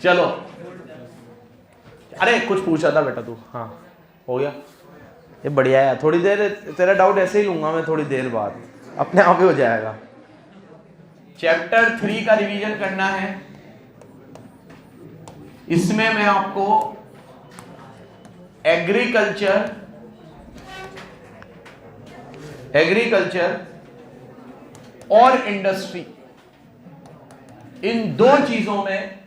चलो, अरे कुछ पूछा था बेटा तू? हाँ हो गया, ये बढ़िया है। थोड़ी देर तेरा डाउट ऐसे ही लूंगा मैं, थोड़ी देर बाद अपने आप ही हो जाएगा। चैप्टर 3 का रिवीजन करना है। इसमें मैं आपको एग्रीकल्चर और इंडस्ट्री, इन दो चीजों में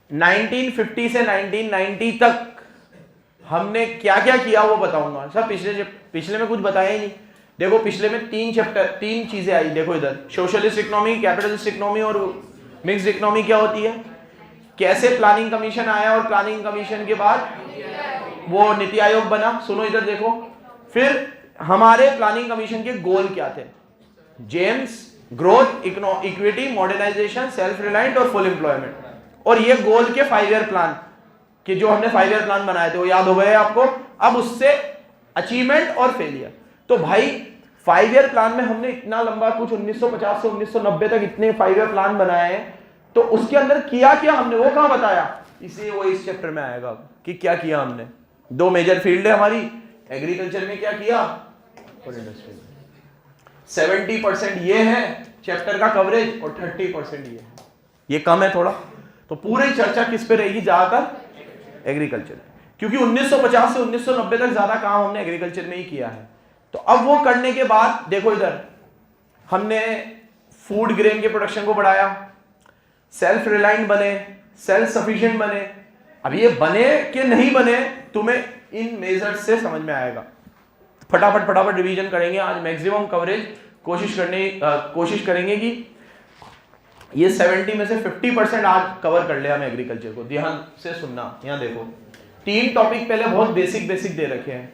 1950 से 1990 तक हमने क्या क्या किया वो बताऊंगा। सब पिछले में कुछ बताया ही नहीं। देखो पिछले में 3 चीजें आई। देखो इधर सोशलिस्ट इकोनॉमी, कैपिटलिस्ट इकोनॉमी और मिक्स्ड इकोनॉमी क्या होती है, कैसे प्लानिंग कमीशन आया और प्लानिंग कमीशन के बाद वो नीति आयोग बना। सुनो इधर देखो, फिर हमारे प्लानिंग कमीशन के गोल क्या थे? जेम्स, growth, equity, modernisation, self reliant और फुल एम्प्लॉयमेंट। और ये गोल के 5 ईयर प्लान कि जो हमने 5 ईयर प्लान बनाए थे वो याद हो गए आपको। अब उससे अचीवमेंट और फेलियर। तो भाई 5 ईयर प्लान में हमने इतना लंबा कुछ 1950 से 1990 तक इतने 5 ईयर प्लान बनाए हैं, तो उसके अंदर किया क्या हमने वो कहां बताया? इसे वो इस चैप्टर में आएगा कि क्या किया हमने। 2 मेजर फील्ड है हमारी, एग्रीकल्चर में क्या किया और इंडस्ट्री में। 70% ये है चैप्टर का कवरेज और 30% ये है। ये कम है थोड़ा, तो पूरी चर्चा किस पे रहेगी? ज्यादातर एग्रीकल्चर, क्योंकि 1950 से 1990 तक ज्यादा काम हमने एग्रीकल्चर में ही किया है। तो अब वो करने के बाद देखो इधर हमने फूड ग्रेन के प्रोडक्शन को बढ़ाया, सेल्फ रिलायंट बने, सेल्फ सफिशिएंट बने। अब ये बने कि नहीं बने तुम्हें इन मेजर्स से समझ में आएगा। फटाफट रिवीजन करेंगे आज, मैक्सिमम कवरेज कोशिश करेंगे कि ये 70 में से 50% आज कवर कर ले हम एग्रीकल्चर को। ध्यान से सुनना, यहां देखो 3 टॉपिक पहले बहुत बेसिक दे रखे हैं।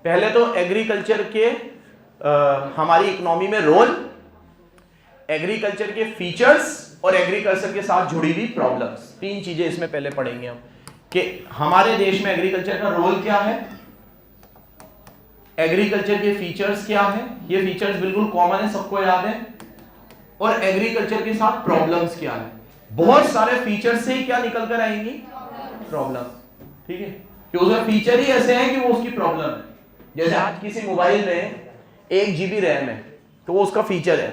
पहले तो एग्रीकल्चर के हमारी इकोनॉमी में रोल, एग्रीकल्चर के फीचर्स और एग्रीकल्चर के साथ जुड़ी हुई प्रॉब्लम्स। 3 चीजें इसमें पहले पढ़ेंगे हम कि हमारे देश में एग्रीकल्चर का रोल क्या है, एग्रीकल्चर के फीचर्स क्या है, ये फीचर्स बिल्कुल कॉमन है, सबको याद है, और एग्रीकल्चर के साथ प्रॉब्लम्स क्या है। बहुत सारे फीचर्स से ही क्या निकल कर आएंगी? प्रॉब्लम। ठीक है, कि उसका फीचर ही ऐसे हैं कि वो उसकी प्रॉब्लम है। जैसे आज किसी मोबाइल में 1 GB रैम है तो वो उसका फीचर है।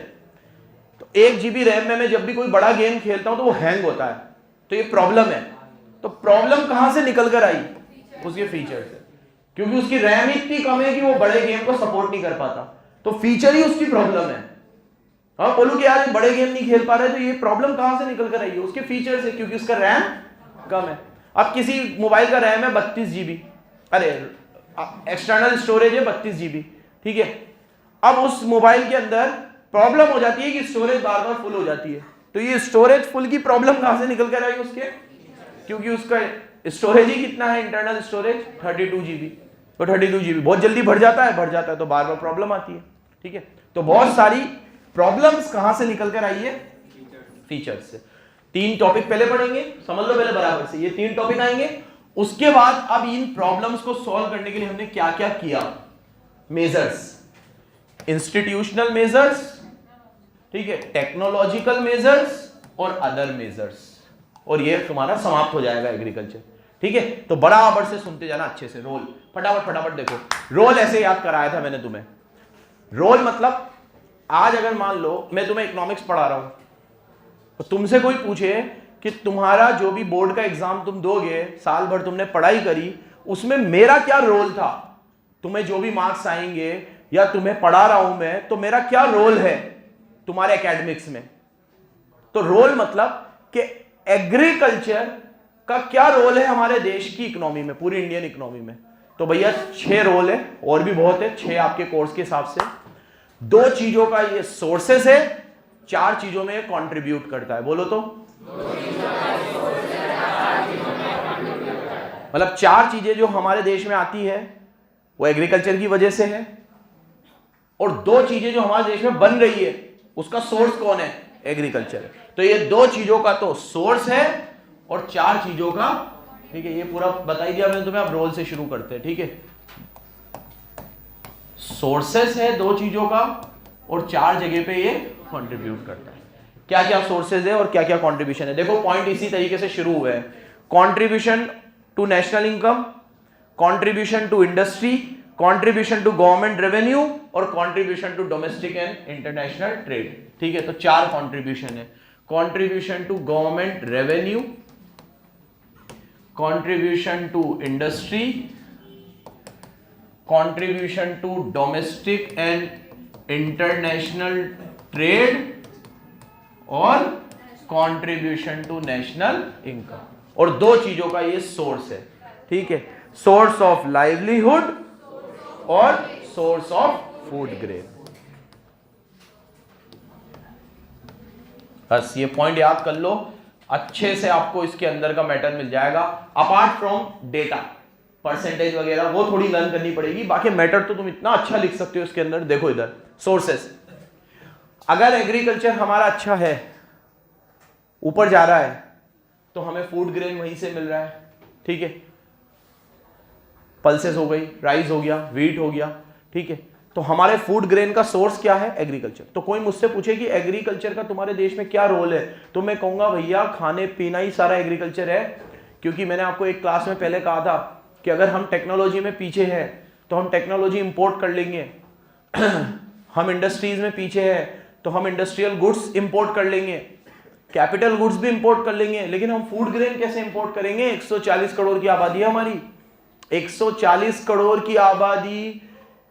तो 1 GB रैम में मैं जब भी कोई बड़ा गेम खेलता हूं तो वो हैंग होता है, तो ये प्रॉब्लम है। तो प्रॉब्लम कहां से निकल कर आई? उसके फीचर से, क्योंकि उसकी रैम इतनी कम है कि वो बड़े गेम को सपोर्ट नहीं कर पाता, तो फीचर ही उसकी प्रॉब्लम है। हाँ बोलूं कि यार बड़े गेम नहीं खेल पा रहे, तो ये प्रॉब्लम कहां से निकल कर आई है? उसके फीचर से, क्योंकि उसका रैम कम है। अब किसी मोबाइल का रैम है 32 GB, अरे एक्सटर्नल स्टोरेज है 32 GB, ठीक है। अब उस मोबाइल के अंदर प्रॉब्लम हो जाती है कि स्टोरेज बार बार फुल हो जाती है। तो ये स्टोरेज फुल की प्रॉब्लम कहां से निकल कर आई उसके? क्योंकि उसका स्टोरेज ही कितना है, इंटरनल स्टोरेज 32 GB। तो 32 GB बहुत जल्दी भर जाता है तो बार बार प्रॉब्लम आती है। ठीक है, तो बहुत सारी प्रॉब्लम्स कहां से निकल कर आई है? फीचर्स से। 3 टॉपिक पहले पढ़ेंगे, समझ लो पहले बराबर से, ये 3 टॉपिक आएंगे। उसके बाद अब इन प्रॉब्लम्स को सॉल्व करने के लिए हमने क्या क्या किया? मेजर्स, इंस्टीट्यूशनल मेजर्स, ठीक है, टेक्नोलॉजिकल मेजर्स और अदर मेजर्स, और ये तुम्हारा समाप्त हो जाएगा एग्रीकल्चर। ठीक है, तो बराबर से सुनते जाना अच्छे से। रोल फटाफट देखो, रोल ऐसे याद कराया था मैंने तुम्हें। रोल मतलब आज अगर मान लो मैं तुम्हें इकोनॉमिक्स पढ़ा रहा हूं, तो तुमसे कोई पूछे कि तुम्हारा जो भी बोर्ड का एग्जाम तुम दोगे, साल भर तुमने पढ़ाई करी, उसमें मेरा क्या रोल था, तुम्हें जो भी मार्क्स आएंगे या तुम्हें पढ़ा रहा हूं मैं, तो मेरा क्या रोल है तुम्हारे एकेडमिक्स में? तो रोल मतलब कि एग्रीकल्चर का क्या रोल है हमारे देश की इकोनॉमी में, पूरी इंडियन इकोनॉमी में। तो भैया 6 रोल है, और भी बहुत है, 6 आपके कोर्स के हिसाब से। 2 चीजों का ये सोर्सेस है, 4 चीजों में कंट्रीब्यूट करता है। बोलो तो, मतलब 4 चीजें जो हमारे देश में आती है वो एग्रीकल्चर की वजह से है, और 2 चीजें जो हमारे देश में बन रही है उसका सोर्स कौन है? एग्रीकल्चर है। तो ये 2 चीजों का तो सोर्स है और 4 चीजों का, ठीक है, ये पूरा बता ही दिया मैंने तुम्हें। अब रोल से शुरू करते हैं। ठीक है, सोर्सेस है 2 चीजों का और 4 जगह पे ये कंट्रीब्यूट करता है। क्या क्या सोर्सेज है और क्या क्या कंट्रीब्यूशन है। देखो पॉइंट इसी तरीके से शुरू हुए हैं, contribution to national income, contribution to industry, contribution to government revenue और contribution to domestic and international trade. ठीक है, तो 4 कंट्रीब्यूशन है, contribution to government revenue, contribution to industry, contribution to domestic and international trade और contribution to national income. और 2 चीजों का ये सोर्स है। ठीक है, सोर्स ऑफ लाइवलीहुड और सोर्स ऑफ फूड ग्रेन। बस ये पॉइंट याद कर लो, अच्छे से आपको इसके अंदर का मैटर मिल जाएगा। अपार्ट फ्रॉम डेटा परसेंटेज वगैरह वो थोड़ी लर्न करनी पड़ेगी, बाकी मैटर तो तुम इतना अच्छा लिख सकते हो इसके अंदर। देखो इधर सोर्सेस, अगर एग्रीकल्चर हमारा अच्छा है, ऊपर जा रहा है, तो हमें फूड ग्रेन वहीं से मिल रहा है। ठीक है, पल्सेस हो गई, राइस हो गया, व्हीट हो गया। ठीक है, तो हमारे फूड ग्रेन का सोर्स क्या है? एग्रीकल्चर। तो कोई मुझसे पूछे कि एग्रीकल्चर का तुम्हारे देश में क्या रोल है, तो मैं कहूंगा भैया खाने पीना ही सारा एग्रीकल्चर है। क्योंकि मैंने आपको एक क्लास में पहले कहा था कि अगर हम टेक्नोलॉजी में पीछे हैं तो हम टेक्नोलॉजी इंपोर्ट कर लेंगे हम इंडस्ट्रीज में पीछे हैं तो हम इंडस्ट्रियल गुड्स इंपोर्ट कर लेंगे, कैपिटल गुड्स भी इंपोर्ट कर लेंगे, लेकिन हम फूड ग्रेन कैसे इंपोर्ट करेंगे? 140 करोड़ की आबादी है हमारी, 140 करोड़ की आबादी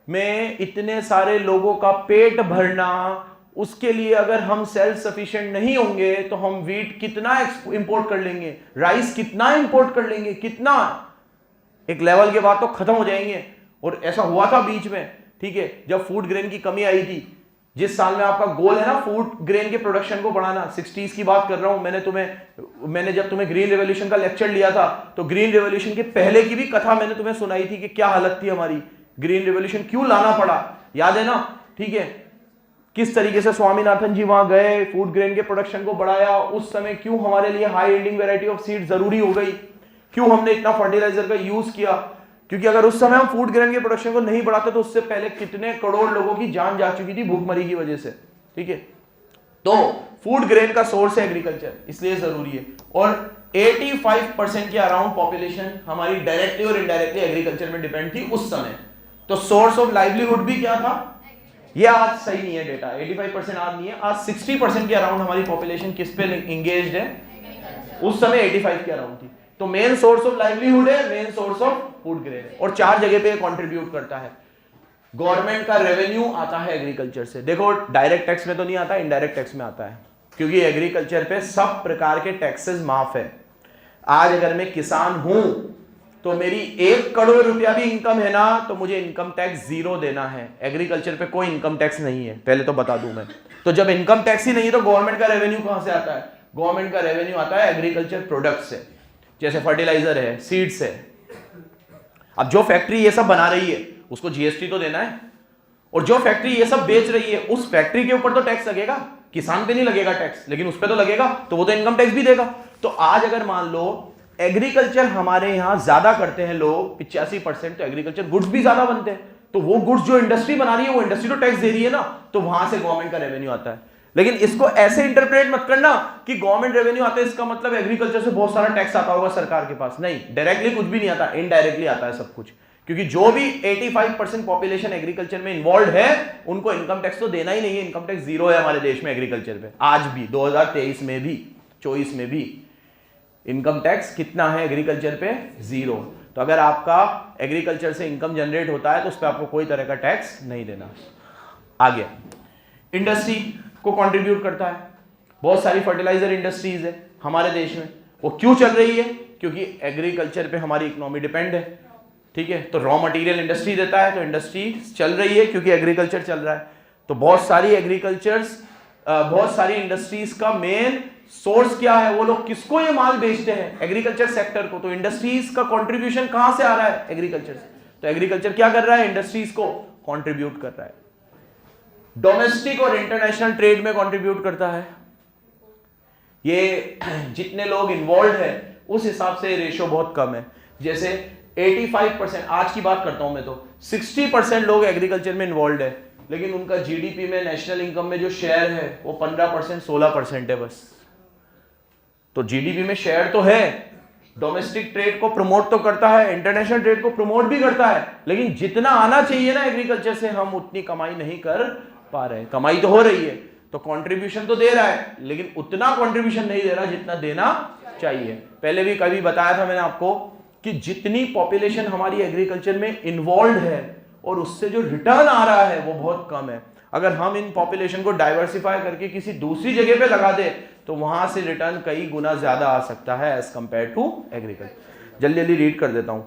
में इतने सारे लोगों का पेट भरना, उसके लिए अगर हम सेल्फ सफिशिएंट नहीं होंगे तो हम व्हीट कितना इंपोर्ट कर लेंगे, राइस कितना इंपोर्ट कर लेंगे, कितना, एक लेवल के बाद तो खत्म हो जाएंगे। और ऐसा हुआ था बीच में। ठीक है, जब फूड ग्रेन की कमी आई थी, जिस साल में आपका गोल है ना फूड ग्रेन के प्रोडक्शन को बढ़ाना, 60s की बात कर रहा हूं मैंने जब तुम्हें ग्रीन रेवोल्यूशन का लेक्चर लिया था तो ग्रीन रेवोल्यूशन के पहले की भी कथा मैंने तुम्हें सुनाई थी कि क्या हालत थी हमारी, ग्रीन रेवोल्यूशन क्यों लाना पड़ा, याद है ना? ठीक है, किस तरीके से स्वामीनाथन जी वहां गए, फूड ग्रेन के प्रोडक्शन को बढ़ाया, उस समय क्यों हमारे लिए high yielding variety of seed जरूरी हो गई, क्यों हमने इतना फर्टिलाइजर का यूज किया, क्योंकि अगर उस समय हम फूड ग्रेन के प्रोडक्शन को नहीं बढ़ाते तो उससे पहले कितने करोड़ लोगों की जान जा चुकी थी भूखमरी की वजह से। ठीक है, तो फूड ग्रेन का सोर्स है एग्रीकल्चर, इसलिए जरूरी है। और 85% के अराउंड पॉपुलेशन हमारी डायरेक्टली और इनडायरेक्टली एग्रीकल्चर में डिपेंड थी उस समय। तो सोर्स ऑफ लाइवलीहुड भी क्या था? ये आज सही नहीं है डेटा, 85% आज नहीं है, आज 60% के अराउंड हमारी पॉपुलेशन किस पे इंगेज्ड है? उस समय 85 के अराउंड थी। तो मेन सोर्स ऑफ लाइवलीहुड है, main source of food grain है, और 4 जगह पे कंट्रीब्यूट करता है। गवर्नमेंट का रेवेन्यू आता है एग्रीकल्चर से। देखो डायरेक्ट टैक्स में तो नहीं आता, इनडायरेक्ट टैक्स में आता है, क्योंकि एग्रीकल्चर पे सब प्रकार के टैक्सेस माफ है। आज अगर मैं किसान हूं तो मेरी 1 करोड़ रुपया भी इनकम है ना, तो मुझे इनकम टैक्स 0 देना है। एग्रीकल्चर पे कोई इनकम टैक्स नहीं है, पहले तो बता दूं मैं। तो जब इनकम टैक्स ही नहीं है तो गवर्नमेंट का रेवेन्यू कहां से आता है? गवर्नमेंट का रेवेन्यू आता है एग्रीकल्चर प्रोडक्ट से, जैसे फर्टिलाइजर है, सीड्स है। अब जो फैक्ट्री ये सब बना रही है उसको जीएसटी तो देना है, और जो फैक्ट्री ये सब बेच रही है उस फैक्ट्री के ऊपर तो टैक्स लगेगा, किसान पे नहीं लगेगा टैक्स, लेकिन उस पे तो लगेगा, तो वो तो इनकम टैक्स भी देगा। तो आज अगर मान लो एग्रीकल्चर हमारे यहां ज्यादा करते हैं लोग, 85%, तो एग्रीकल्चर गुड्स भी ज्यादा बनते हैं, तो वो गुड्स जो इंडस्ट्री बना रही है वो इंडस्ट्री तो टैक्स दे रही है ना, तो वहां से गवर्नमेंट का रेवेन्यू आता है। लेकिन इसको ऐसे इंटरप्रेट मत करना कि गवर्नमेंट रेवेन्यू आता है इसका मतलब एग्रीकल्चर से बहुत सारा टैक्स आता होगा सरकार के पास। नहीं, डायरेक्टली कुछ भी नहीं आता, इनडायरेक्टली आता है सब कुछ, क्योंकि जो भी 85% पॉपुलेशन एग्रीकल्चर में इन्वॉल्व है उनको इनकम टैक्स तो देना ही नहीं है। इनकम टैक्स 0 है हमारे देश में एग्रीकल्चर पे, आज भी 2023 में भी 24 में भी इनकम टैक्स कितना है एग्रीकल्चर पे? 0। तो अगर आपका एग्रीकल्चर से इनकम जनरेट होता है तो उस पर आपको कोई तरह का टैक्स नहीं देना। आगे इंडस्ट्री को कंट्रीब्यूट करता है, बहुत सारी फर्टिलाइजर इंडस्ट्रीज है हमारे देश में, वो क्यों चल रही है? क्योंकि एग्रीकल्चर पे हमारी इकोनॉमी डिपेंड है। ठीक है, तो रॉ मटेरियल इंडस्ट्री देता है, तो इंडस्ट्री चल रही है क्योंकि एग्रीकल्चर चल रहा है। तो बहुत सारी इंडस्ट्रीज का मेन सोर्स क्या है? वो लोग किसको ये माल बेचते हैं? एग्रीकल्चर सेक्टर को। तो इंडस्ट्रीज का कंट्रीब्यूशन कहां से आ रहा है? एग्रीकल्चर से। तो एग्रीकल्चर क्या कर रहा है? इंडस्ट्रीज को कंट्रीब्यूट कर रहा है, डोमेस्टिक और इंटरनेशनल ट्रेड में कंट्रीब्यूट करता है। ये जितने लोग इन्वॉल्व है उस हिसाब से रेशियो बहुत कम है। जैसे 85%, आज की बात करता हूं मैं, तो 60% लोग एग्रीकल्चर में इन्वॉल्व है, लेकिन उनका जीडीपी में, नेशनल इनकम में जो शेयर है वो 15% 16% है बस। तो जीडीपी में शेयर तो है, डोमेस्टिक ट्रेड को प्रमोट तो करता है, इंटरनेशनल ट्रेड को प्रमोट भी करता है, लेकिन जितना आना चाहिए ना एग्रीकल्चर से हम उतनी कमाई नहीं कर पा रहे। कमाई तो हो रही है, तो कंट्रीब्यूशन तो दे रहा है, लेकिन उतना कंट्रीब्यूशन नहीं दे रहा जितना देना चाहिए। पहले भी कभी बताया था मैंने आपको कि जितनी पॉपुलेशन हमारी एग्रीकल्चर में इन्वॉल्व है और उससे जो रिटर्न आ रहा है वो बहुत कम है। अगर हम इन पॉपुलेशन को डाइवर्सिफाई करके किसी दूसरी जगह पे लगा दे तो वहां से रिटर्न कई गुना ज्यादा आ सकता है एज कंपेयर टू एग्रीकल्चर। जल्दी जल्दी रीड कर देता हूं,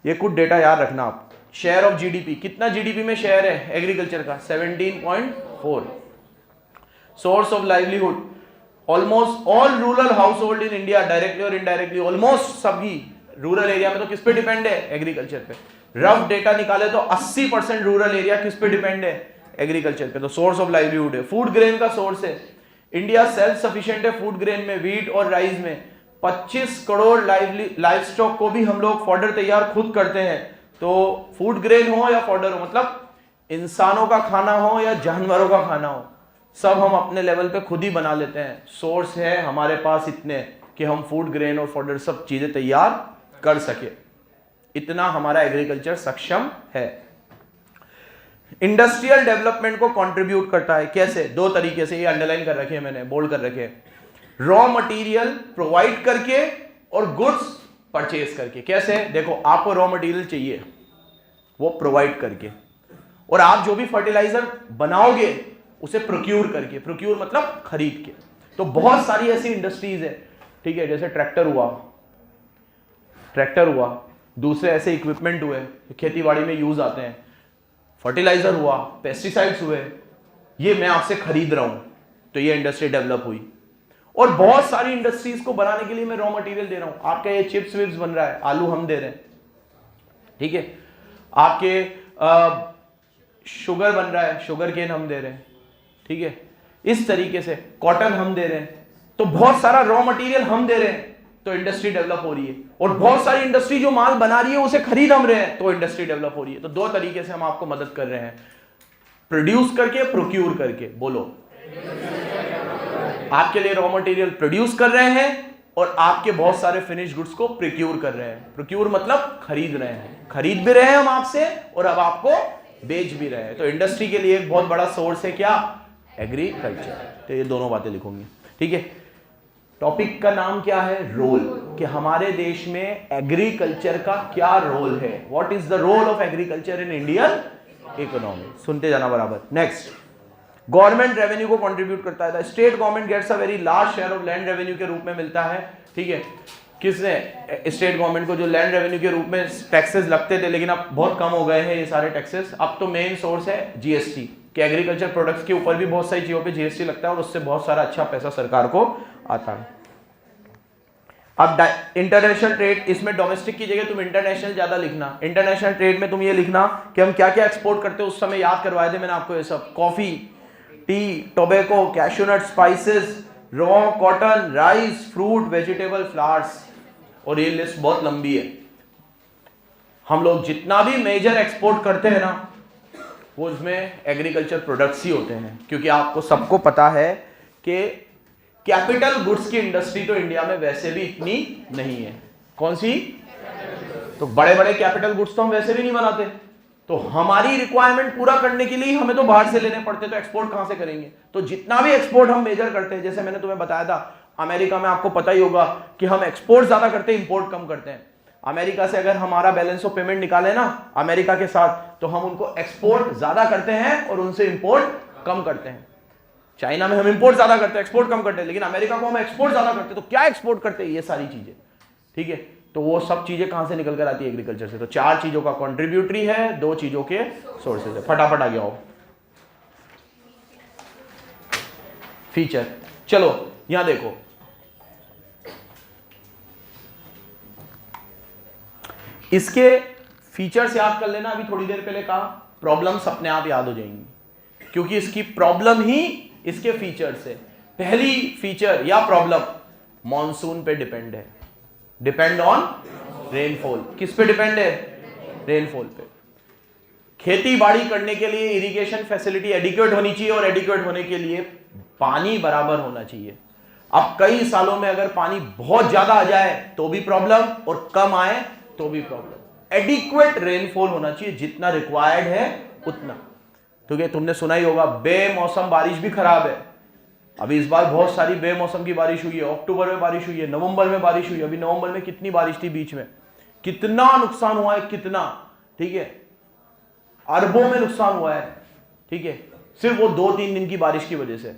ये कुछ डेटा याद रखना आप। शेयर ऑफ जीडीपी, कितना जीडीपी में शेयर है एग्रीकल्चर का? 17.4। Source of livelihood, almost all rural house hold in India directly और इनडायरेक्टली, ऑलमोस्ट सभी रूरल एरिया में तो किस पे डिपेंड है? एग्रीकल्चर पे। रफ डेटा निकाले तो 80% रूरल एरिया किस पे डिपेंड है? एग्रीकल्चर पे। तो सोर्स ऑफ लाइवलीहुड है। फूड ग्रेन का सोर्स है, इंडिया सेल्फ सफिशिएंट है फूड ग्रेन में, व्हीट और राइस में। 25 करोड़ लाइव स्टॉक को भी हम लोग फॉडर तैयार खुद करते हैं। तो फूड ग्रेन हो या फॉडर हो, मतलब इंसानों का खाना हो या जानवरों का खाना हो, सब हम अपने लेवल पे खुद ही बना लेते हैं। सोर्स है हमारे पास इतने कि हम फूड ग्रेन और फॉडर सब चीजें तैयार कर सके, इतना हमारा एग्रीकल्चर सक्षम है। इंडस्ट्रियल डेवलपमेंट को कंट्रीब्यूट करता है, कैसे? दो तरीके से, ये अंडरलाइन कर रखे हैं मैंने, बोल्ड कर रखे हैं। रॉ मटेरियल प्रोवाइड करके और गुड्स परचेज करके। कैसे? देखो, आपको रॉ मटेरियल चाहिए, वो प्रोवाइड करके, और आप जो भी फर्टिलाइजर बनाओगे उसे प्रोक्यूर करके। प्रोक्यूर मतलब खरीद के। तो बहुत सारी ऐसी इंडस्ट्रीज है, ठीक है, जैसे ट्रैक्टर हुआ, दूसरे ऐसे इक्विपमेंट हुए खेतीबाड़ी में यूज आते हैं, फर्टिलाइजर हुआ, पेस्टिसाइड्स हुए, ये मैं आपसे खरीद रहा हूं, तो ये इंडस्ट्री डेवलप हुई। और बहुत सारी इंडस्ट्रीज को बनाने के लिए मैं रॉ मटेरियल दे रहा हूं। आपका ये चिप्स विप्स बन रहा है, आलू हम दे रहे हैं, ठीक है। आपके शुगर बन रहा है, शुगर केन हम दे रहे हैं, ठीक है। इस तरीके से कॉटन हम दे रहे हैं, तो बहुत सारा रॉ मटेरियल हम दे रहे हैं, तो इंडस्ट्री डेवलप हो रही है। और बहुत सारी इंडस्ट्री जो माल बना रही है उसे खरीद हम रहे हैं, तो इंडस्ट्री डेवलप हो रही है। तो दो तरीके से हम आपको मदद कर रहे हैं, प्रोड्यूस करके, प्रोक्यूर करके। बोलो, आपके लिए रॉ मटेरियल प्रोड्यूस कर रहे हैं और आपके बहुत सारे फिनिश गुड्स को प्रोक्यूर कर रहे हैं। प्रोक्यूर मतलब खरीद रहे हैं, खरीद भी रहे हैं हम आपसे और अब आपको बेच भी रहे हैं। तो इंडस्ट्री के लिए एक बहुत बड़ा सोर्स है क्या? एग्रीकल्चर। तो ये दोनों बातें लिखूंगी, ठीक है। टॉपिक का नाम क्या है? रोल, कि हमारे देश में एग्रीकल्चर का क्या रोल है। What is the role of agriculture in Indian economy. सुनते जाना बराबर। नेक्स्ट, गवर्नमेंट रेवेन्यू को कंट्रीब्यूट करता है। State government gets a very large share of land revenue के रूप में मिलता है, ठीक है। किसने? स्टेट गवर्नमेंट को जो लैंड रेवेन्यू के रूप में टैक्सेस लगते थे, लेकिन अब बहुत कम हो गए हैं ये सारे टैक्सेस। अब तो मेन सोर्स है जीएसटी, कि एग्रीकल्चर प्रोडक्ट्स के ऊपर भी बहुत सारी चीजों पे जीएसटी लगता है और उससे बहुत सारा अच्छा पैसा सरकार को आता है। अब इंटरनेशनल ट्रेड, इसमें डोमेस्टिक की जगह तुम इंटरनेशनल ज्यादा लिखना। इंटरनेशनल ट्रेड में तुम ये लिखना कि हम क्या क्या एक्सपोर्ट करते हैं, उस समय याद करवाए थे मैंने आपको ये सब। Coffee, T, tobacco, cashew nut, spices, raw cotton, rice, fruit, vegetable, flowers, और ये लिस्ट बहुत लंबी है। हम लोग जितना भी मेजर एक्सपोर्ट करते हैं ना, वो उसमें एग्रीकल्चर प्रोडक्ट्स ही होते हैं, क्योंकि आपको सबको पता है कि कैपिटल गुड्स की इंडस्ट्री तो इंडिया में वैसे भी इतनी नहीं है। कौन सी? तो बड़े बड़े कैपिटल गुड्स तो हम वैसे भी नहीं बनाते, तो हमारी रिक्वायरमेंट पूरा करने के लिए हमें तो बाहर से लेने पड़ते, तो एक्सपोर्ट कहां से करेंगे? तो जितना भी एक्सपोर्ट हम मेजर करते हैं, जैसे मैंने तुम्हें बताया था, अमेरिका में आपको पता ही होगा कि हम एक्सपोर्ट ज्यादा करते हैं, इंपोर्ट कम करते हैं। अमेरिका से अगर हमारा बैलेंस ऑफ पेमेंट निकाले ना अमेरिका के साथ, तो हम उनको एक्सपोर्ट ज्यादा करते हैं और उनसे इंपोर्ट कम करते हैं। चाइना में हम इंपोर्ट ज्यादा करते हैं, एक्सपोर्ट कम करते हैं, लेकिन अमेरिका को हम एक्सपोर्ट ज्यादा करते हैं। तो क्या एक्सपोर्ट करते हैं? ये सारी चीजें, ठीक है। तो वो सब चीजें कहां से निकल कर आती है? एग्रीकल्चर से। तो चार चीजों का कंट्रीब्यूटरी है, दो चीजों के सोर्सेज है। फटाफट आ गया फीचर। चलो यहां देखो, इसके फीचर्स याद कर लेना। अभी थोड़ी देर पहले कहा, प्रॉब्लम्स अपने आप याद हो जाएंगी, क्योंकि इसकी प्रॉब्लम ही इसके फीचर्स है। पहली फीचर या प्रॉब्लम मॉनसून पे डिपेंड है, डिपेंड ऑन रेनफॉल। किस पे डिपेंड है? रेनफॉल पे। खेती बाड़ी करने के लिए इरिगेशन फैसिलिटी एडिक्वेट होनी चाहिए, और एडिक्वेट होने के लिए पानी बराबर होना चाहिए। अब कई सालों में अगर पानी बहुत ज्यादा आ जाए तो भी प्रॉब्लम, और कम आए तो भी प्रॉब्लम। एडिक्वेट रेनफॉल होना चाहिए, जितना रिक्वायर्ड है उतना। ठीक है, तुमने सुना ही होगा बेमौसम बारिश भी खराब है। अभी इस बार बहुत सारी बेमौसम की बारिश हुई है, अक्टूबर में बारिश हुई है, नवंबर में बारिश हुई है। अभी नवंबर में कितनी बारिश थी, बीच में कितना नुकसान हुआ है, कितना, ठीक है, अरबों में नुकसान हुआ है। ठीक है, सिर्फ वो 2-3 दिन की बारिश की वजह से।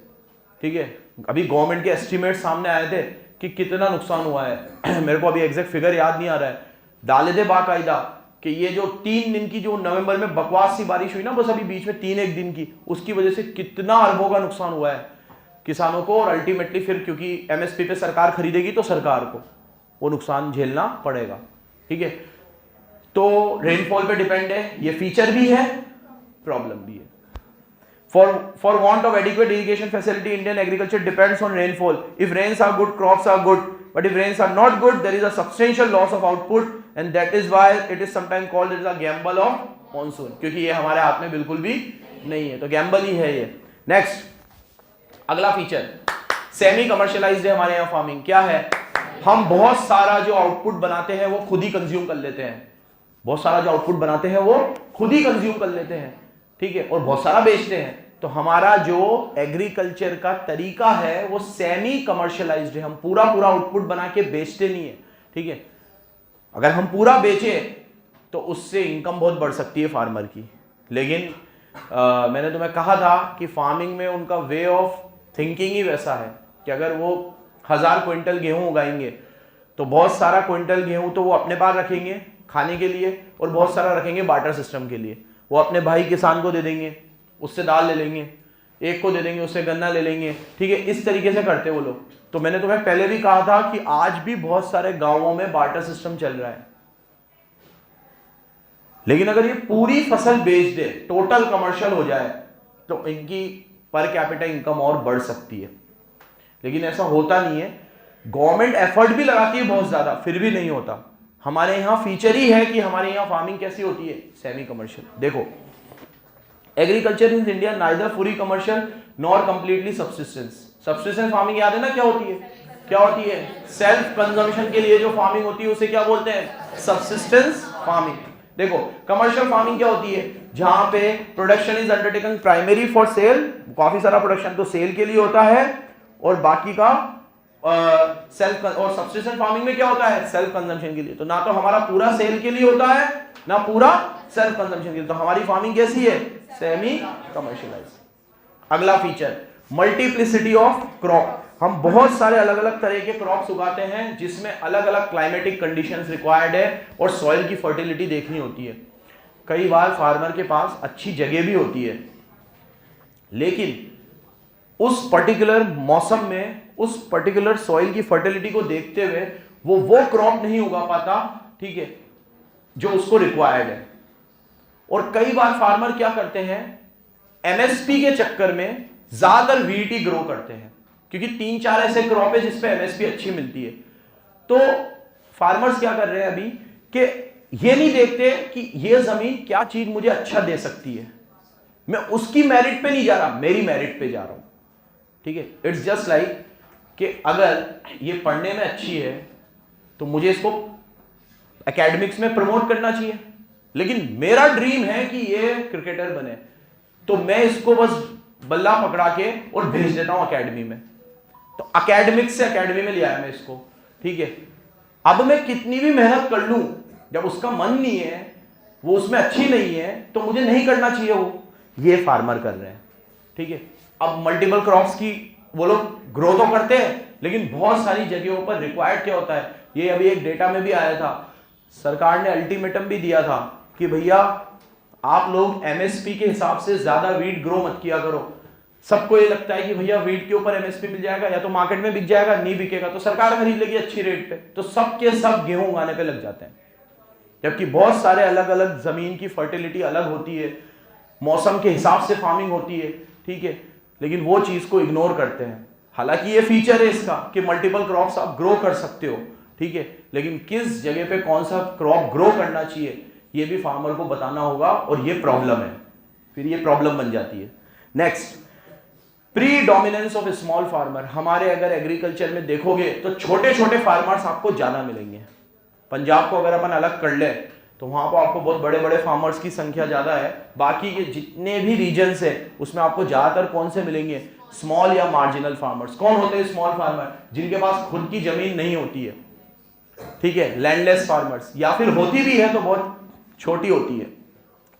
ठीक है, अभी गवर्नमेंट के एस्टिमेट सामने आए थे कि कितना नुकसान हुआ है। मेरे को अभी एग्जैक्ट फिगर याद नहीं आ रहा है, डाले थे बाकायदा कि ये जो 3 दिन की जो नवंबर में बकवास सी बारिश हुई ना, बस अभी बीच में 3-1 दिन की, उसकी वजह से कितना अरबों का नुकसान हुआ है किसानों को। और अल्टीमेटली फिर क्योंकि एमएसपी पे सरकार खरीदेगी तो सरकार को वो नुकसान झेलना पड़ेगा। ठीक है, तो रेनफॉल पे डिपेंड है, ये फीचर भी है, प्रॉब्लम भी है। For want of adequate irrigation facility, Indian agriculture depends on rainfall. If rains are good, crops are good. But if rains are not good, there is a substantial loss of output, and that is why it is sometimes called as a gamble of monsoon. क्योंकि ये हमारे हाथ में बिल्कुल भी नहीं है, तो गैम्बल ही है ये। नेक्स्ट, अगला फीचर सेमी कमर्शियलाइज्ड है हमारे यहाँ फार्मिंग। क्या है, हम बहुत सारा जो आउटपुट बनाते हैं वो खुद ही कंज्यूम कर लेते हैं। बहुत सारा जो आउटपुट बनाते हैं वो खुद ही कंज्यूम कर लेते हैं। ठीक है, और बहुत सारा बेचते हैं। तो हमारा जो एग्रीकल्चर का तरीका है वो सेमी कमर्शियलाइज्ड है। हम पूरा आउटपुट बना के बेचते नहीं है। ठीक है, अगर हम पूरा बेचे तो उससे इनकम बहुत बढ़ सकती है फार्मर की। लेकिन मैंने तुम्हें कहा था कि फार्मिंग में उनका वे ऑफ थिंकिंग ही वैसा है कि अगर वो 1000 क्विंटल गेहूं उगाएंगे तो बहुत सारा क्विंटल गेहूं तो वो अपने पास रखेंगे खाने के लिए, और बहुत सारा रखेंगे बार्टर सिस्टम के लिए। वो अपने भाई किसान को दे देंगे, उससे दाल ले लेंगे, एक को दे देंगे, उससे गन्ना ले लेंगे। ठीक है, इस तरीके से करते वो लोग। तो मैंने तुम्हें पहले भी कहा था कि आज भी बहुत सारे गांवों में बार्टर सिस्टम चल रहा है। लेकिन अगर ये पूरी फसल बेच दे, टोटल कमर्शियल हो जाए, तो इनकी पर कैपिटा इनकम और बढ़ सकती है। लेकिन ऐसा होता नहीं है। गवर्नमेंट एफर्ट भी लगाती है बहुत ज्यादा, फिर भी नहीं होता। हमारे यहां फीचर ही है कि हमारे यहां फार्मिंग कैसी होती है, सेमी कमर्शियल। देखो, agriculture in India neither fully commercial nor completely subsistence. Subsistence farming याद है ना क्या होती है? क्या होती है? सेल्फ कंजम्पशन के लिए जो फार्मिंग होती है उसे क्या बोलते हैं? Subsistence farming. देखो, कमर्शियल फार्मिंग क्या होती है? जहां पे production is undertaken primary for sale, काफी सारा प्रोडक्शन तो सेल के लिए होता है, और बाकी का सेल्फ। और सब्सिस्टेंस फार्मिंग में क्या होता है? सेल्फ कंजम्पशन के लिए। तो ना तो हमारा पूरा सेल के लिए होता है, ना पूरा सेल्फ कंजम्पशन के लिए। तो हमारी फार्मिंग कैसी है? Semi commercialised. अगला फीचर, मल्टीप्लिसिटी ऑफ क्रॉप। हम बहुत सारे अलग अलग तरह के क्रॉप्स उगाते हैं जिसमें अलग अलग क्लाइमेटिक कंडीशंस रिक्वायर्ड है, और सॉइल की फर्टिलिटी देखनी होती है। कई बार फार्मर के पास अच्छी जगह भी होती है, लेकिन उस पर्टिकुलर मौसम में उस पर्टिकुलर सॉइल की फर्टिलिटी को देखते हुए वो क्रॉप नहीं उगा पाता, ठीक है, जो उसको रिक्वायर्ड है। और कई बार फार्मर क्या करते हैं, एमएसपी के चक्कर में ज्यादातर वीट ही ग्रो करते हैं, क्योंकि 3-4 ऐसे क्रॉप है जिसपे एमएसपी अच्छी मिलती है। तो फार्मर्स क्या कर रहे हैं अभी कि ये नहीं देखते कि ये जमीन क्या चीज मुझे अच्छा दे सकती है, मैं उसकी मेरिट पे नहीं जा रहा, मेरी मेरिट पे जा रहा हूं। ठीक है, इट्स जस्ट लाइक कि अगर ये पढ़ने में अच्छी है तो मुझे इसको एकेडमिक्स में प्रमोट करना चाहिए, लेकिन मेरा ड्रीम है कि ये क्रिकेटर बने, तो मैं इसको बस बल्ला पकड़ा के और भेज देता हूं एकेडमी में। तो एकेडमिक्स से एकेडमी में ले आया मैं इसको। ठीक है, अब मैं कितनी भी मेहनत कर लूं, जब उसका मन नहीं है, वो उसमें अच्छी नहीं है, तो मुझे नहीं करना चाहिए वो। ये फार्मर कर रहे हैं। ठीक है, अब मल्टीपल क्रॉप्स की वो लोग ग्रो तो करते हैं, लेकिन बहुत सारी जगहों पर रिक्वायर्ड क्या होता है, ये अभी एक डेटा में भी आया था, सरकार ने अल्टीमेटम भी दिया था कि भैया आप लोग एमएसपी के हिसाब से ज्यादा वीट ग्रो मत किया करो। सबको ये लगता है कि भैया वीट के ऊपर एमएसपी मिल जाएगा, या तो मार्केट में बिक जाएगा, नहीं बिकेगा तो सरकार खरीद लेगी अच्छी रेट पे, तो सबके सब गेहूं उगाने पे लग जाते हैं। जबकि बहुत सारे अलग अलग जमीन की फर्टिलिटी अलग होती है, मौसम के हिसाब से फार्मिंग होती है। ठीक है, लेकिन वो चीज को इग्नोर करते हैं। हालांकि ये फीचर है इसका कि मल्टीपल क्रॉप्स आप ग्रो कर सकते हो, ठीक है, लेकिन किस जगह पे कौन सा क्रॉप ग्रो करना चाहिए ये भी फार्मर को बताना होगा और ये प्रॉब्लम है, फिर ये प्रॉब्लम बन जाती है। Next, pre dominance of small farmer. हमारे अगर एग्रीकल्चर में देखोगे तो छोटे छोटे फार्मर्स आपको ज्यादा मिलेंगे। पंजाब को अगर अपन अलग कर ले तो वहां पर आपको बहुत बड़े बड़े फार्मर्स की संख्या ज्यादा है। बाकी के जितने भी रीजन्स है उसमें आपको ज्यादातर कौन से मिलेंगे, स्मॉल या मार्जिनल फार्मर्स। कौन होते हैं स्मॉल फार्मर? जिनके पास खुद की जमीन नहीं होती है, ठीक है, लैंडलेस फार्मर्स, या फिर होती भी है तो बहुत छोटी होती है,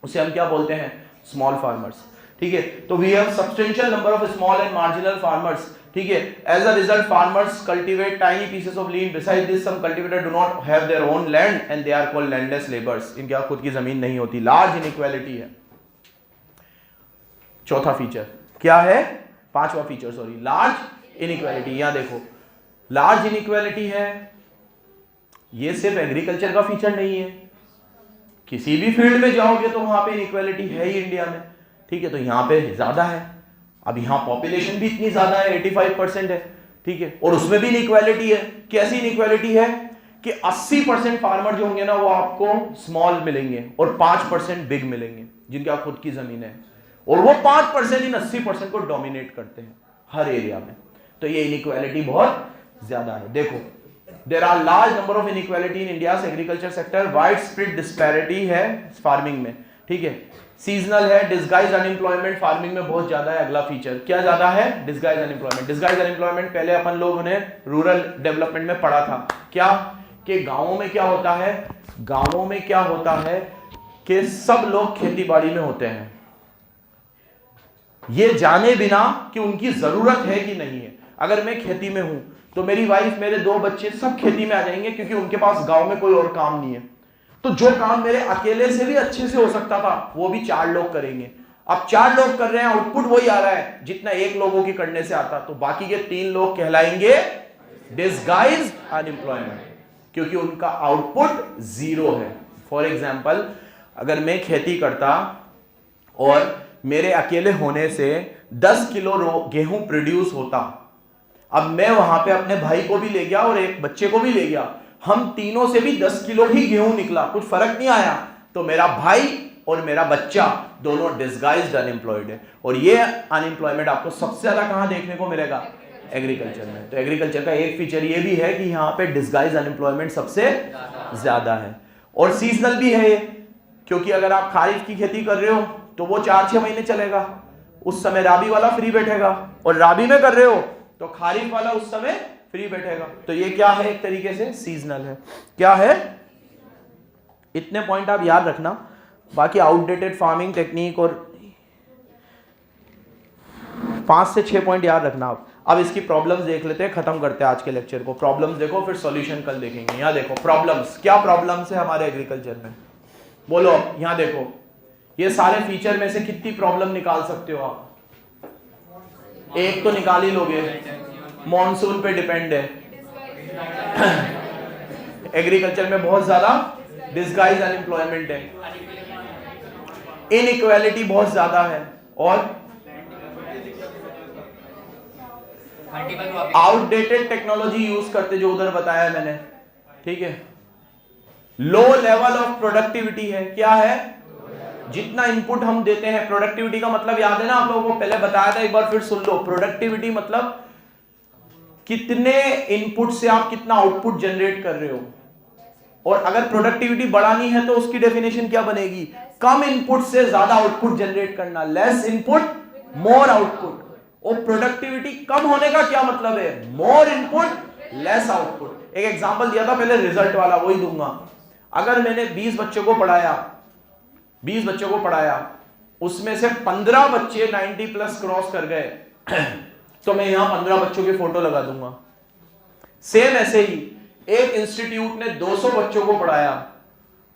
उसे हम क्या बोलते हैं, स्मॉल फार्मर्स। ठीक है, तो we have substantial number of small and marginal farmers. ठीक है, as a result farmers cultivate tiny pieces of land. Beside this some cultivator do not have their own land and they are called landless labours. इनके खुद की जमीन नहीं होती। Large inequality है चौथा फीचर। क्या है? पांचवा फीचर, सॉरी, लार्ज इनइक्वालिटी। यहां देखो, लार्ज इनइक्वालिटी है। ये सिर्फ एग्रीकल्चर का फीचर नहीं है, किसी भी फील्ड में जाओगे तो वहां पे इनइक्वालिटी है ही इंडिया में। ठीक है, तो यहां पे ज्यादा है। अब यहां पॉपुलेशन भी इतनी ज्यादा है, 85% है। ठीक है, और उसमें भी इनइक्वालिटी है। कैसी इनइक्वालिटी है कि 80% फार्मर जो होंगे ना वो आपको स्मॉल मिलेंगे और 5% बिग मिलेंगे जिनके खुद की जमीन है, और वो 5% इन 80% को डोमिनेट करते हैं हर एरिया में। तो ये इनइक्वालिटी बहुत ज्यादा है। देखो, there are large number of inequality in India's agriculture sector. Widespread disparity है फार्मिंग में। ठीक है, सीजनल है। डिस्गाइज अनएम्प्लॉयमेंट फार्मिंग में बहुत ज्यादा है। अगला फीचर क्या ज्यादा है? Disguise unemployment. डिस्गाइज अनएम्प्लॉयमेंट पहले अपन लोगों ने रूरल डेवलपमेंट में पढ़ा था। क्या कि गांवों में क्या होता है, गांवों में क्या होता है कि सब लोग खेती बाड़ी में होते हैं, ये जाने बिना कि उनकी जरूरत है कि नहीं है। अगर मैं खेती में हूं तो मेरी वाइफ, मेरे 2 बच्चे सब खेती में आ जाएंगे क्योंकि उनके पास गांव में कोई और काम नहीं है। तो जो काम मेरे अकेले से भी अच्छे से हो सकता था वो भी 4 लोग करेंगे। अब 4 लोग कर रहे हैं, आउटपुट वही आ रहा है जितना 1 लोगों के करने से आता, तो बाकी के 3 लोग कहलाएंगे डिस्गाइज अनएम्प्लॉयमेंट, क्योंकि उनका आउटपुट 0 है। फॉर एग्जाम्पल, अगर मैं खेती करता और मेरे अकेले होने से 10 किलो गेहूं प्रोड्यूस होता, अब मैं वहां पे अपने भाई को भी ले गया और एक बच्चे को भी ले गया, हम तीनों से भी 10 किलो ही गेहूं निकला, कुछ फर्क नहीं आया, तो मेरा भाई और मेरा बच्चा दोनों डिस्गाइज्ड अनएम्प्लॉयड है। और ये अनएम्प्लॉयमेंट आपको सबसे ज्यादा कहां देखने को मिलेगा? एग्रीकल्चर में। तो एग्रीकल्चर का एक फीचर ये भी है कि यहाँ पे डिस्गाइज्ड अनएम्प्लॉयमेंट सबसे ज्यादा है। और सीजनल भी है ये, क्योंकि अगर आप खारिफ की खेती कर रहे हो तो वो 4-6 महीने चलेगा, उस समय राबी वाला फ्री बैठेगा, और राबी में कर रहे हो तो खारिफ वाला उस समय फ्री बैठेगा। तो ये क्या है? एक तरीके से सीजनल है। क्या है? इतने पॉइंट आप याद रखना, बाकी आउटडेटेड फार्मिंग टेक्निक और 5 से 6 पॉइंट याद रखना आप। अब इसकी प्रॉब्लम्स देख लेते हैं, खत्म करते हैं आज के लेक्चर को। प्रॉब्लम्स देखो, फिर सॉल्यूशन कल देखेंगे। यहां देखो प्रॉब्लम्स, क्या प्रॉब्लम्स है हमारे एग्रीकल्चर में, बोलो। यहां देखो, ये सारे फीचर में से कितनी प्रॉब्लम निकाल सकते हो आप? एक तो निकाल ही लोगे। मॉनसून पे डिपेंड है एग्रीकल्चर में, बहुत ज्यादा डिस्गाइज अनएम्प्लॉयमेंट है, इनइक्वालिटी बहुत ज्यादा है, और आउटडेटेड टेक्नोलॉजी यूज करते जो उधर बताया मैंने। ठीक है, लो लेवल ऑफ प्रोडक्टिविटी है। क्या है? जितना इनपुट हम देते हैं, प्रोडक्टिविटी का मतलब याद है ना आप लोगों को, पहले बताया था, एक बार फिर सुन लो। प्रोडक्टिविटी मतलब कितने इनपुट से आप कितना आउटपुट जनरेट कर रहे हो। और अगर प्रोडक्टिविटी बढ़ानी है तो उसकी डेफिनेशन क्या बनेगी? कम इनपुट से ज्यादा आउटपुट जनरेट करना, लेस इनपुट मोर आउटपुट। और प्रोडक्टिविटी कम होने का क्या मतलब है? मोर इनपुट लेस आउटपुट। एक एग्जांपल दिया था पहले रिजल्ट वाला, वही दूंगा। अगर मैंने 20 बच्चों को पढ़ाया, उसमें से 15 बच्चे 90+ क्रॉस कर गए तो मैं यहां 15 बच्चों की फोटो लगा दूंगा। सेम ऐसे ही एक इंस्टीट्यूट ने 200 बच्चों को पढ़ाया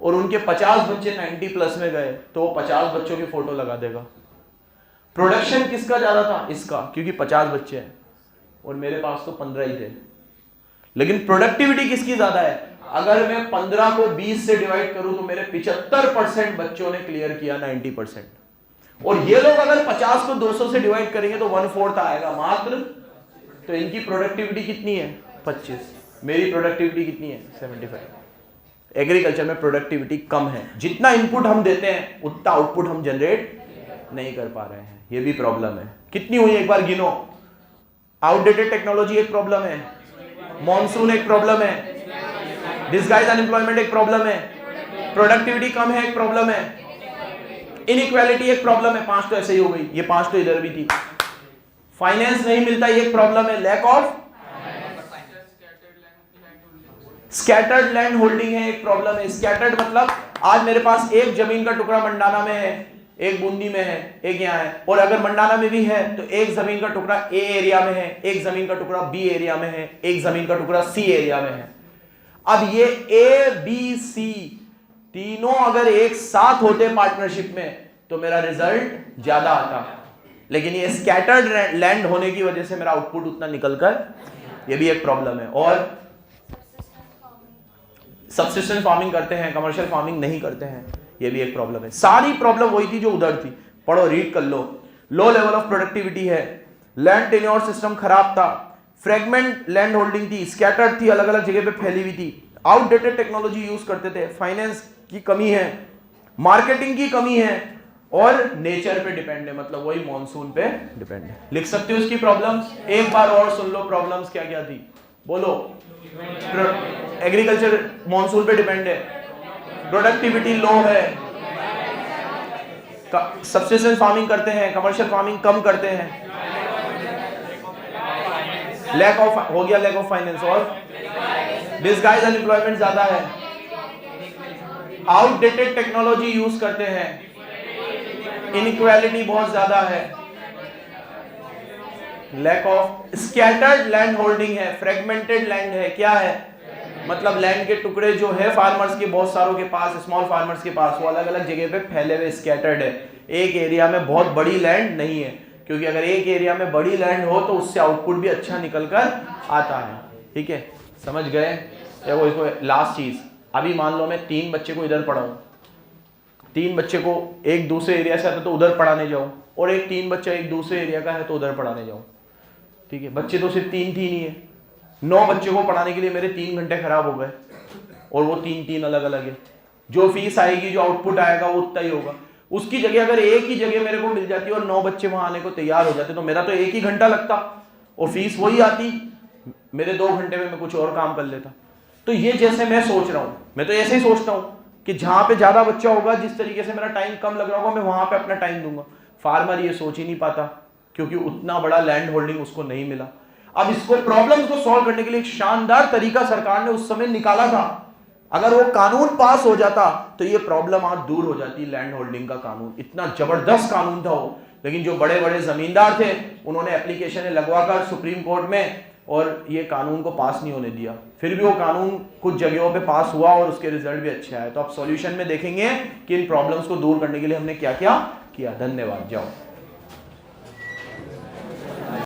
और उनके 50 बच्चे 90+ में गए तो वो 50 बच्चों की फोटो लगा देगा। प्रोडक्शन किसका ज्यादा था? इसका, क्योंकि 50 बच्चे हैं और मेरे पास तो 15 ही थे। लेकिन प्रोडक्टिविटी किसकी ज्यादा है? अगर मैं 15 को 20 से डिवाइड करूं तो मेरे 75% बच्चों ने क्लियर किया 90%। और ये लोग अगर 50 को 200 से डिवाइड करेंगे तो 1/4 आएगा मात्र। तो इनकी प्रोडक्टिविटी कितनी है? 25। मेरी प्रोडक्टिविटी कितनी है? 75। एग्रीकल्चर में प्रोडक्टिविटी कम है, जितना इनपुट हम देते हैं उतना आउटपुट हम जनरेट नहीं कर पा रहे हैं, ये भी प्रॉब्लम है। कितनी हुई एक बार गिनो। आउटडेटेड टेक्नोलॉजी एक प्रॉब्लम है, मॉनसून एक प्रॉब्लम है, डिसगाइज अनएम्प्लॉयमेंट एक प्रॉब्लम है, प्रोडक्टिविटी कम है एक प्रॉब्लम है, इनइक्वालिटी एक प्रॉब्लम है। 5 तो ऐसे ही हो गई, ये 5 तो इधर भी थी। फाइनेंस नहीं मिलता ये एक प्रॉब्लम है, lack of scattered land holding है एक प्रॉब्लम है। स्कैटर्ड मतलब आज मेरे पास एक जमीन का टुकड़ा मंडाना में है, एक बूंदी में है, एक यहाँ है, और अगर मंडाना में भी है तो एक जमीन का टुकड़ा ए एरिया में है, एक जमीन का टुकड़ा बी एरिया में है, एक जमीन का टुकड़ा सी एरिया में है। अब ये ए बी सी तीनों अगर एक साथ होते पार्टनरशिप में तो मेरा रिजल्ट ज्यादा आता, लेकिन ये स्कैटर्ड लैंड होने की वजह से मेरा आउटपुट उतना निकलकर, ये भी एक प्रॉब्लम है। और सब्सिस्टेंस फार्मिंग करते हैं, कमर्शियल फार्मिंग नहीं करते हैं, ये भी एक प्रॉब्लम है। सारी प्रॉब्लम वही थी जो उधर थी, पढ़ो रीड कर लो। लो लेवल ऑफ प्रोडक्टिविटी है, लैंड टेन्योर सिस्टम खराब था, फ्रेगमेंट लैंड होल्डिंग थी, स्कैटर्ड थी, अलग अलग जगह पे फैली हुई थी, आउटडेटेड टेक्नोलॉजी यूज करते थे, फाइनेंस की कमी है, मार्केटिंग की कमी है, और नेचर पे डिपेंड है, मतलब वही मॉनसून पे डिपेंड है। लिख सकते हो इसकी प्रॉब्लम्स, एक बार और सुन लो प्रॉब्लम्स क्या क्या थी, बोलो। एग्रीकल्चर मॉनसून पे डिपेंड है, प्रोडक्टिविटी लो है, सब्सिस्टेंस फार्मिंग करते हैं, कमर्शियल फार्मिंग कम करते हैं, लैक ऑफ हो गया, लैक ऑफ फाइनेंस, और डिसगाइज अनएम्प्लॉयमेंट ज्यादा है, आउटडेटेड टेक्नोलॉजी यूज करते हैं, इनइक्वालिटी बहुत ज्यादा है, lack of scattered land holding है, फ्रेगमेंटेड लैंड है, क्या है मतलब लैंड के टुकड़े जो है फार्मर्स के बहुत सारों के पास, स्मॉल फार्मर्स के पास, वो अलग अलग जगह पे फैले हुए स्कैटर्ड है, एक एरिया में बहुत बड़ी लैंड नहीं है, क्योंकि अगर एक एरिया में बड़ी लैंड हो तो उससे आउटपुट भी अच्छा निकल कर आता है। ठीक है, समझ गए। देखो इसको लास्ट चीज, अभी मान लो मैं 3 बच्चे को इधर पढ़ाऊं, 3 बच्चे को एक दूसरे एरिया से आता तो उधर पढ़ाने जाऊं, और एक 3 बच्चा एक दूसरे एरिया का है तो उधर पढ़ाने जाऊं। ठीक है, बच्चे तो सिर्फ 3 नहीं है, 9 बच्चों को पढ़ाने के लिए मेरे 3 घंटे खराब हो गए, और वो 3 अलग अलग है। जो फीस आएगी, जो आउटपुट आएगा वो उतना ही होगा। उसकी जगह अगर एक ही जगह मेरे को मिल जाती और 9 बच्चे वहां आने को तैयार हो जाते तो मेरा तो 1 ही घंटा लगता और फीस वही आती, मेरे 2 घंटे में मैं कुछ और काम कर लेता। तो ये जैसे मैं सोच रहा हूँ, मैं तो ऐसे ही सोचता हूँ कि जहां पे ज्यादा बच्चा होगा, जिस तरीके से मेरा टाइम कम लग रहा होगा, मैं वहां पे अपना टाइम दूंगा। फार्मर ये सोच ही नहीं पाता क्योंकि उतना बड़ा लैंड होल्डिंग उसको नहीं मिला। अब इसको प्रॉब्लम को सॉल्व करने के लिए एक शानदार तरीका सरकार ने उस समय निकाला था। अगर वो कानून पास हो जाता तो ये प्रॉब्लम आज दूर हो जाती। लैंड होल्डिंग का कानून इतना जबरदस्त कानून था वो, लेकिन जो बड़े बड़े जमींदार थे उन्होंने एप्लीकेशन लगवाकर सुप्रीम कोर्ट में और ये कानून को पास नहीं होने दिया। फिर भी वो कानून कुछ जगहों पे पास हुआ और उसके रिजल्ट भी अच्छे आए। तो आप सॉल्यूशन में देखेंगे कि इन प्रॉब्लम्स को दूर करने के लिए हमने क्या क्या किया। धन्यवाद, जाओ।